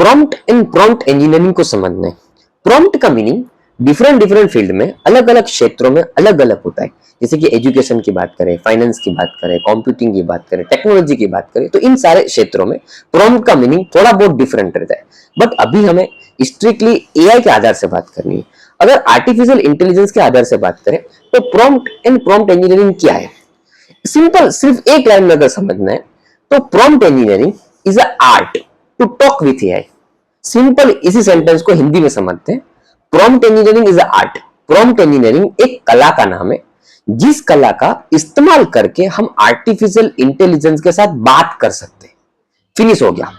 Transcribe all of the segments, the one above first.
Prompt इन prompt engineering को समझना है। प्रॉम्प्ट का मीनिंग डिफरेंट फील्ड में अलग अलग क्षेत्रों में अलग अलग होता है। जैसे कि एजुकेशन की बात करें, फाइनेंस की बात करें, कंप्यूटिंग की बात करें, टेक्नोलॉजी की बात करें, तो इन सारे क्षेत्रों में प्रॉम्प्ट का मीनिंग थोड़ा बहुत डिफरेंट रहता है। बट अभी हमें स्ट्रिक्टली एआई के आधार से बात करनी है। अगर आर्टिफिशियल इंटेलिजेंस के आधार से बात करें तो प्रॉम्प्ट एंड प्रॉम्प्ट इंजीनियरिंग क्या है, सिंपल सिर्फ एक लाइन में अगर समझना है तो prompt engineering is a art to talk with AI. Simple इसी सेंटेंस को हिंदी में समझते हैं। Prompt engineering is a art. Prompt engineering एक कला का नाम है जिस कला का इस्तेमाल करके हम आर्टिफिशियल इंटेलिजेंस के साथ बात कर सकते हैं। फिनिश हो गया।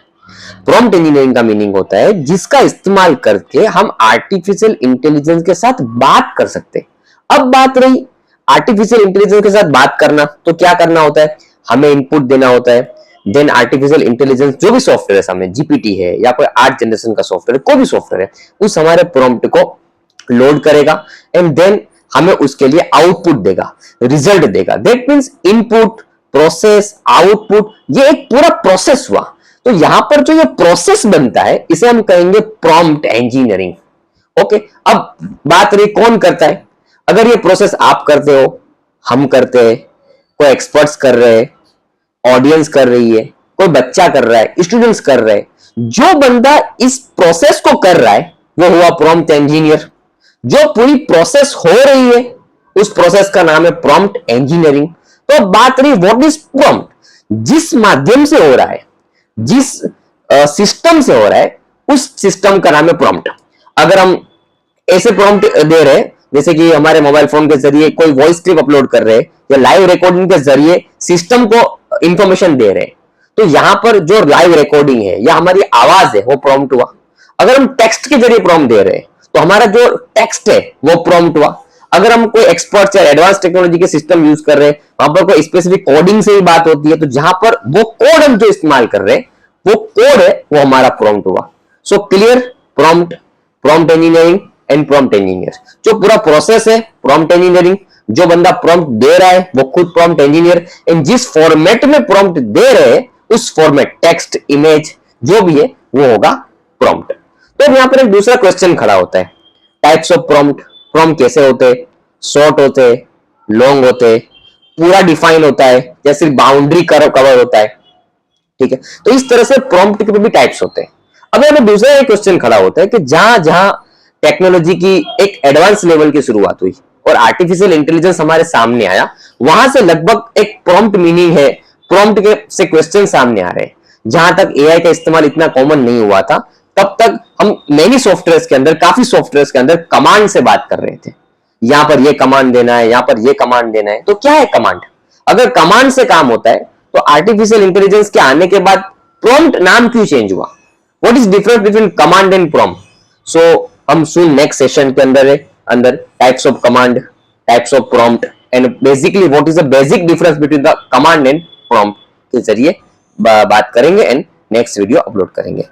प्रॉम्प्ट इंजीनियरिंग का मीनिंग होता है जिसका इस्तेमाल करके हम आर्टिफिशियल इंटेलिजेंस के साथ बात कर सकते हैं। अब बात रही आर्टिफिशियल इंटेलिजेंस के साथ बात करना, तो क्या करना होता है, हमें इनपुट देना होता है। देन आर्टिफिशियल इंटेलिजेंस जो भी सॉफ्टवेयर है, सामने जीपीटी है या कोई आर्ट जनरेशन का सॉफ्टवेयर है, कोई भी सॉफ्टवेयर है, उस हमारे प्रॉम्प्ट को लोड करेगा एंड देन हमें उसके लिए आउटपुट देगा, रिजल्ट देगा। That means input, process, output, ये एक पूरा प्रोसेस हुआ। तो यहां पर जो ये प्रोसेस बनता है इसे हम कहेंगे प्रॉम्प्ट इंजीनियरिंग। ओके, अब बात रही कौन करता है। अगर ये प्रोसेस आप करते हो, हम करते हैं, कोई एक्सपर्ट्स कर रहे हैं, ऑडियंस कर रही है, कोई बच्चा कर रहा है, स्टूडेंट्स कर रहे हैं, जो बंदा इस प्रोसेस को कर रहा है वो हुआ प्रॉम्प्ट इंजीनियर। जो पूरी प्रोसेस हो रही है उस प्रोसेस का नाम है प्रॉम्प्ट इंजीनियरिंग। तो बात रही व्हाट इज प्रॉम्प्ट, जिस माध्यम से हो रहा है, जिस सिस्टम से हो रहा है, उस सिस्टम का नाम है प्रॉम्प्ट। अगर हम ऐसे प्रॉम्प्ट दे रहे हैं जैसे कि हमारे मोबाइल फोन के जरिए कोई वॉइस क्लिप अपलोड कर रहे हैं या लाइव रिकॉर्डिंग के जरिए सिस्टम को इंफॉर्मेशन दे रहे हैं, तो यहां पर जो लाइव रिकॉर्डिंग है या हमारी आवाज है वो प्रॉम्प्ट हुआ। अगर हम टेक्स्ट के जरिए प्रॉम्प्ट दे रहे हैं तो हमारा जो टेक्स्ट है वो प्रॉम्प्ट हुआ। अगर हम कोई एक्सपर्ट या एडवांस टेक्नोलॉजी के सिस्टम यूज कर रहे हैं, वहां पर कोई स्पेसिफिक कोडिंग से ही बात होती है, तो जहां पर वो कोड हम जो इस्तेमाल कर रहे हैं वो कोड है, वो हमारा प्रॉम्प्ट हुआ। So clear, prompt, prompt engineering and prompt engineer. जो पूरा प्रोसेस है प्रॉम्प्ट इंजीनियरिंग, जो बंदा प्रॉम्प्ट दे रहा है वो खुद प्रॉम्प्ट इंजीनियर, एंड जिस फॉर्मेट में प्रॉम्प्ट दे रहे हैं उस फॉर्मेट, टेक्स्ट, इमेज जो भी है वो होगा प्रॉम्प्ट। तो यहां पर एक दूसरा क्वेश्चन खड़ा होता है, टाइप्स ऑफ प्रॉम्प्ट। प्रॉम्प्ट कैसे होते हैं, शॉर्ट होते हैं, लॉन्ग होते हैं, पूरा डिफाइन होता है या सिर्फ बाउंड्री कवर होता है, ठीक है। तो इस तरह से प्रॉम्प्ट के भी टाइप्स होते हैं। अब हमें दूसरा एक क्वेश्चन खड़ा होता है कि जहां जहां टेक्नोलॉजी की एक एडवांस लेवल की शुरुआत हुई और आर्टिफिशियल इंटेलिजेंस हमारे सामने आया, वहां से लगभग एक प्रॉम्प्ट मीनिंग है, प्रॉम्प्ट के से क्वेश्चन सामने आ रहे हैं। जहां तक एआई का इस्तेमाल इतना कॉमन नहीं हुआ था तब तक हम मेनी सॉफ्टवेयर के अंदर, काफी सॉफ्टवेयर के अंदर कमांड से बात कर रहे थे। यहां पर ये कमांड देना है, यहां पर ये कमांड देना है। तो क्या है कमांड? अगर कमांड से काम होता है तो आर्टिफिशियल इंटेलिजेंस के आने के बाद प्रॉम्प्ट नाम क्यों चेंज हुआ? What is difference between command and prompt? So हम सुन नेक्स्ट सेशन के अंदर types of command, types of prompt and basically what is the basic difference between the command and prompt के जरिए बात करेंगे एंड नेक्स्ट वीडियो अपलोड करेंगे।